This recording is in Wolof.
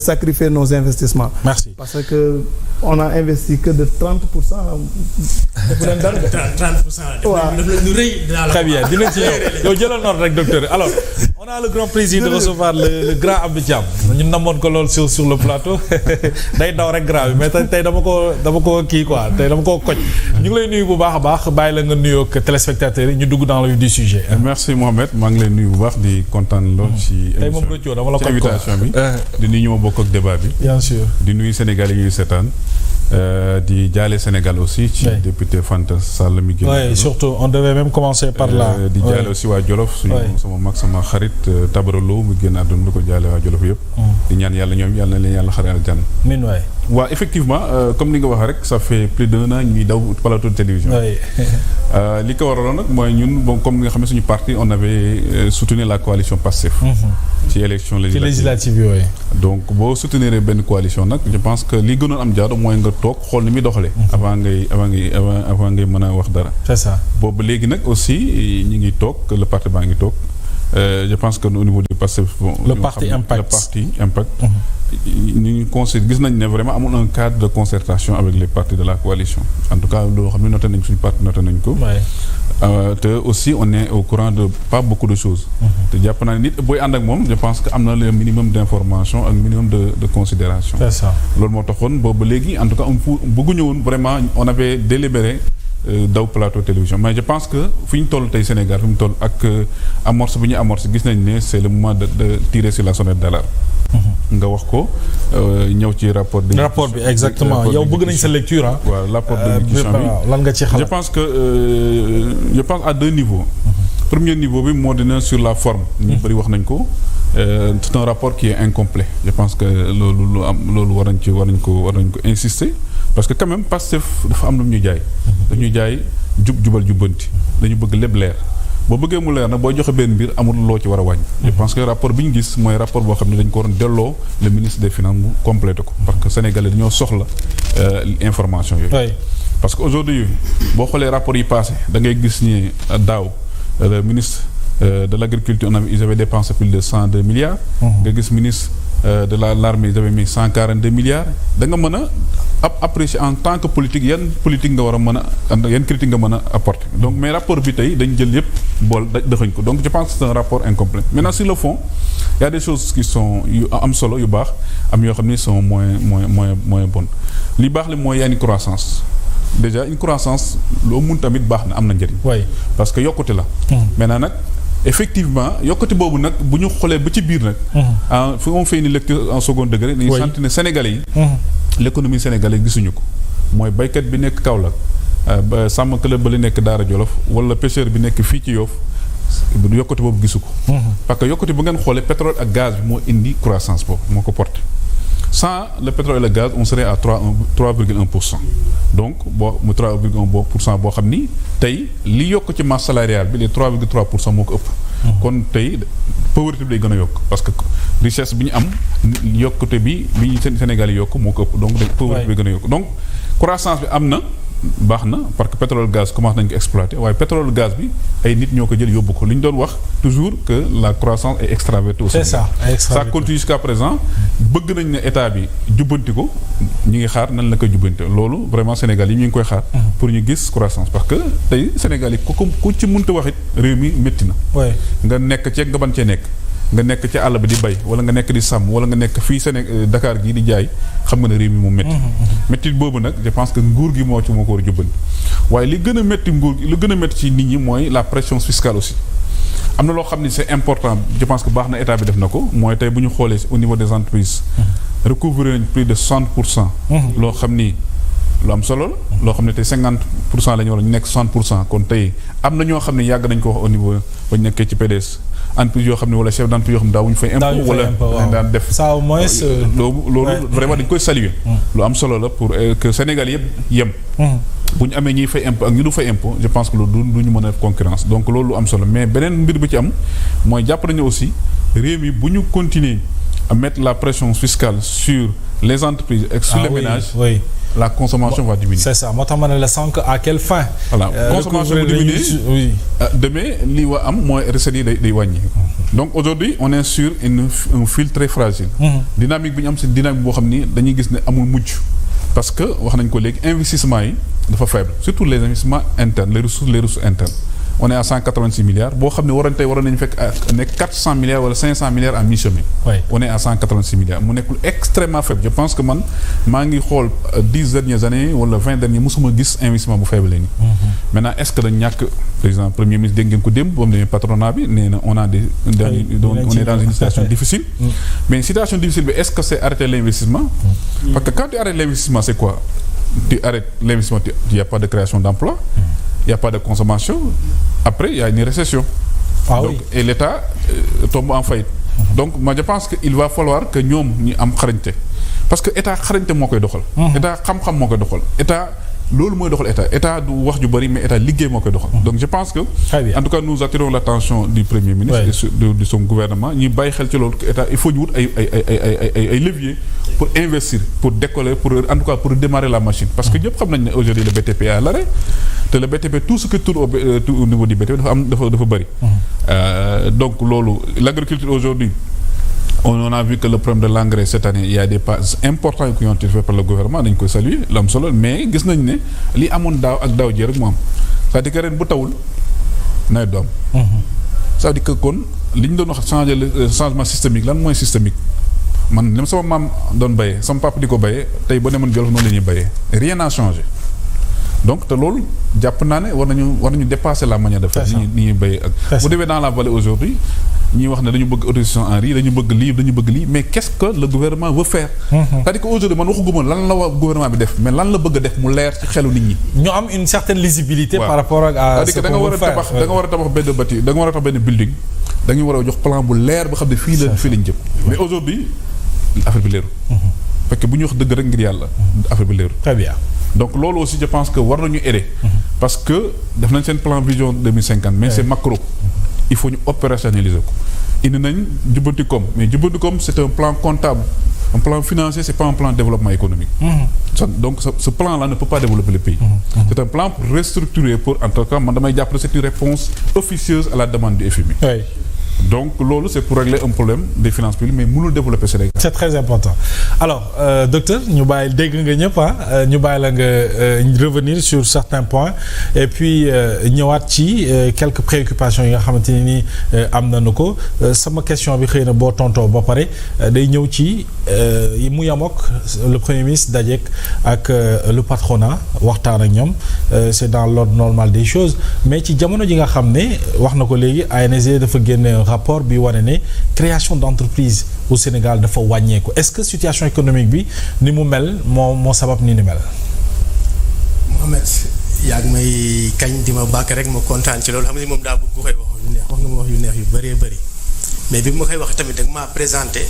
sacrifier nos investissements. Merci. Parce que on a investi que de 30%. defu leen dara de. 30%. waaw lu rëy. Très bien dinañ ci ñëw yow jëlal note rek docteur alors on a le grand plaisir de recevoir le grand Abdou Thiam ñun namoon ko lool sur le plateau day daw rek grand bi mais tey dama ko kii quoi tey dama ko koj ñu ngi lay nuyu bu baax a baax bàyyi la nga nuyoo ak téléspectateurs yi ñu dugg dans le vif du sujet. merci Mohamed maa ngi lay nuyu bu baax di kontaan lool ci tey moom rëccoo dama la ko invitation bi di nuyu ñu ma bokk ak débat bi. bien sûr di nuyu Sénégal yi ñuy seetaan di jaale Sénégal aussi ci député Fanta Sall mi génn. oui surtout on devait même commencer par là. di jaale aussi waa Jolof suñu sama mag sama xarit Tabaralo mu génn àdduna di ko jaale waa Jolof yëpp. di ñaan yàlla ñoom yàlla na leen yàlla xare aljanna. min waay. waaw effectivement comme ni nga wax rek ça fait plus d'un an ñuy daw plateau de télévision. li ko waraloon nag mooy ñun bon comme nga xam ne suñu parti on avait soutenu la coalition Pastef. ci élection législative yooyu. donc boo soutenir benn coalition nag je pense que li gënoon am jaadu mooy nga toog xool ni muy doxalee. avant ngay mën a wax dara. c'est ça boobu léegi nag aussi ñi ngi toog le parti baa ngi toog je pense que au niveau du Pastef bon. le parti Impact ñu considère gis nañ ne vraiment amul un cadre de concertation avec les partis de la coalition en tout cas loo xam ne noté nañ suñu parti noté nañ ko. te aussi on est au courant de pas beaucoup de choses. te jàpp naa ne nit booy ànd ak moom je pense que am na le minimum d'information ak minimum de considération. c'est ça loolu moo taxoon boobu léegi en tout cas bëgguñu woon vraiment on avait délibéré daw plateau télévision mais je pense que fi ñu toll tey Sénégal fi mu toll ak amorce bi ñu amorce gis nañ ne c'est le moment de tirer sur la sonnette d'alarme. nga wax ko ñëw ci rapport bi exactement yow bëgg nañ sa lecture ah. waaw rapport de discussion bi lan nga ci xalaat. je pense à deux niveaux. premier niveau bi moo dina sur la forme. ñu bëri wax nañ ko. c'est un rapport qui est incomplet je pense que loolu war nañ ko insister parce que quand même Pastef dafa am lu ñu jaay. dañuy jaay jubal jubbanti dañu bëgg lépp leer. boo bëggee mu leer nag booy joxe benn mbir amul loo ci war a wàññi. je pense que rapport bi ñu gis mooy rapport boo xam ne dañ ko waroon delloo le ministre des finances mu complété ko parce que sénégalais dañoo soxla information yooyu. parce que aujourd'hui boo xoolee rapport yi passé da ngay gis ni daaw le ministre de l'agriculture ils avaient dépensé plus de 102 milliards. nga gis ministre de l'armée ils avaient mis 142 milliards da nga mën a apprécier en tant que politique yan politique nga war a mën a yan critique nga mën a apporter donc mais rapport bi tey dañ jël yëpp bool dëxañ ko donc je pense que c'est un rapport incomplet maintenant sur le fond il y a des choses qui sont yu am solo yu baax am yoo xam ni sont moins bonnes li baax li mooy yaa une croissance déjà une croissance loo mun tamit baax na am na njëriñ parce que yokkute la maintenant nag effectivement yokkati boobu nag bu ñu xoolee ba ci biir nag fu on fait une lecture en second degré dañuy sentir ne Sénégalais yi l'économie sénégalaise gisuñu ko mooy baykat bi nekk Kaolack sàmmkat ba li nekk Daara Jolof wala pêcheur bi nekk fii ci Yoff yokkati boobu gisu ko parce que yokkati bu ngeen xoolee pétrole ak gaz bi moo indi croissance boobu moo ko porté sans le pétrole et le gaz on serait à 3,1%. donc mu 3,1% boo xam ni tey li yokk ci masse salariale bi les 3,3% moo ko ëpp. kon tey pauvreté bi day gën a yokk parce que richesse bi ñu am yokkute bi Sénégal yi yokk moo ko ëpp donc pauvreté bi gën a yokk donc croissance bi am na baax na parce que pétrole gaz commence nañ ko exploiter waaye pétrole gaz bi ay nit ñoo ko jël yóbbu ko li ñu doon wax toujours que la croissance est extravertie au Sénégal. c'est ça continue jusqu'à présent bëgg nañ ne état bi jubbanti ko ñu ngi xaar nan la koy jubbante loolu vraiment Sénégal yi ñu ngi koy xaar. pour ñu gis croissance parce que tey Sénégal yi ku ci mënta wax it réew mi métti na. nga nekk ceeg nga ban cee nekk. nga nekk ci àll bi di bay wala nga nekk di sàmm wala nga nekk fii Dakar gii di jaay xam nga ne réew mi moom métti métti boobu nag je pense que nguur gi moo ko war a jubbanti waaye li gën a métti li gën a métti ci nit ñi mooy la pression fiscale aussi am na loo xam ne c'est important je pense que baax na état bi def na ko mooy tey bu ñu xoolee au niveau des entreprises recouvrer nañ plus de 60%. loo xam ni lu am solo la loo xam ne tey 50% la ñu war a ñu nekk 60% kon tey am na ñoo xam ne yàgg nañ ko wax au niveau ba ñu nekkee ci PDS entreprise yoo xam ne wala chef d'entreprise yoo xam ne daawuñu fay impôt wala dañ daan def ça au moins loolu vraiment dañ koy saluer lu am solo la pour que Sénégal yëpp yem bu ñu amee ñuy fay impôt ak ñu du fay impôt je pense que loolu du ñu mën a def concurrence donc loolu lu am solo mais beneen mbir bi ci am mooy jàpp nañu aussi réew mi bu ñu continuer à mettre la pression fiscale sur les entreprises et sur les ménages la consommation va diminuer. C'est ça moo tax ma ne la sànq à quelle fin. voilà consommation va diminuer. oui. demain li wa am mooy recettes yi day wàññi. donc aujourd'hui on est sur un fil très fragile. Dynamique bi ñu am c'est dynamique boo xam ni dañuy gis ne amul mujj. Parce que wax nañ ko léegi investissement yi dafa faible surtout les investissements internes les ressources internes on est à 186 milliards boo xam ne waroon nañu fekk nekk 400 milliards wala 500 milliards en mi-chemin. On est à 186 milliards mu nekkul extrêmement faible je pense que man maa ngi xool 10 dernières années wala 20 dernières mosuma gis investissement bu faible léegi. Maintenant est-ce que dañ ñàkk président premier ministre dégg ngeen ko démb ba mu demee patronat bi nee na on est dans une situation difficile. Mais une situation difficile bi est-ce que c'est arrêter l'investissement? Parce que quand tu arrêtes l'investissement c'est quoi? Tu arrêtes l'investissement, il n'y a pas de création d'emploi, il n'y a pas de consommation. Après, il y a une récession. Donc, et l'État tombe en faillite. Donc, moi, je pense qu'il va falloir que nous am xarañte. Parce que l'État xarañte moo koy doxal. État xam-xam moo koy doxal. État loolu mooy doxal état du wax ju bari mais état liggéey moo koy doxal. Donc je pense que en tout cas nous attirons l'attention du premier ministre et de son gouvernement ñi bàyyi xel ci loolu que état il faut ñu wut ay leviers pour investir pour décoller pour en tout cas pour démarrer la machine parce que ñëpp xam nañ ne aujourd'hui le BTP est à l'arrêt te le BTP tout ce qui tourne au niveau du BTP dafa bari. Donc loolu l'agriculture aujourd'hui on a vu que le problème de l'engrais cette année il y a des pas importants qui ont été faits par le gouvernement dañ koy saluer l'am solo mais gis nañ ne li amoon daaw ak daaw ji rek mu am c'est-à-dire que ren bu tawul nawet du am. c'est-à-dire que kon li ñu doon wax changer le changement systémique lan mooy systémique man li sama maam doon béyee sama papa di ko béyee tey ba demoon Jolof noonu la ñuy béyee rien n'a changé donc te loolu jàpp naa ne war nañu dépasser la manière de faire. ni ñuy béyee ak bu demee dans la vallée aujourd'hui ñi wax ne dañu bëgg autosuffisance en riz dañu bëgg lii mais qu'est-ce que le gouvernement veut faire. C'est-à-dire que aujourd'hui man waxuguma lan la gouvernement bi def mais lan la bëgg a def mu leer ci xelu nit ñi. ñu am une certaine lisibilité. par rapport à ce qu'on veut faire. da nga war a tabax benn bâtiment da nga war a tabax benn building dañu war a jox plan bu leer ba xam ne fii lañ jëm. mais aujourd'hui affaire bi leerul. parce que bu ñu wax dëgg rek ngir yàlla. affaire bi leerul. Très bien. Donc loolu aussi je pense que war nañu aider. parce que def nañ seen plan vision 2050 mais c'est macro. Il faut ñu opérationnaliser ko indi nañ Jubbantikom mais Jubbantikom c'est un plan comptable un plan financier c'est pas un plan de développement économique. Donc ce plan-là ne peut pas développer le pays. C'est un plan pour restructurer pour en tout cas man damay jàpp c'est une réponse officieuse à la demande du FMI. Donc loolu c'est pour régler un problème des finances publiques mais mënul développer Sénégal. C'est très important alors docteur ñu bàyyi dégg nga ñëpp ñu bàyyi la nga revenir sur certains points et puis ñëwaat ci quelques préoccupations yi nga xamante ne ni am nañu ko sama question bi xëy na boo tontoo ba pare day ñëw ci mu yamook le premier ministre dajeek ak le patronat waxtaan ak ñoom c'est dans l'ordre normal des choses mais ci jamono ji nga xam ne wax na ko léegi ANSD dafa génne rapport bi wane ne création d'entreprise au Sénégal dafa wàññeeku est-ce que situation économique bi ni mu mel moo sabab ni mel. Mohamed yaa ngi may kañ di ma bàkk rek ma kontaan ci loolu xam nga moom daa bëgg ku koy wax yu neex wax nga ma wax yu neex yu bëree bëri mais bi ma koy wax tamit da nga maa présenté.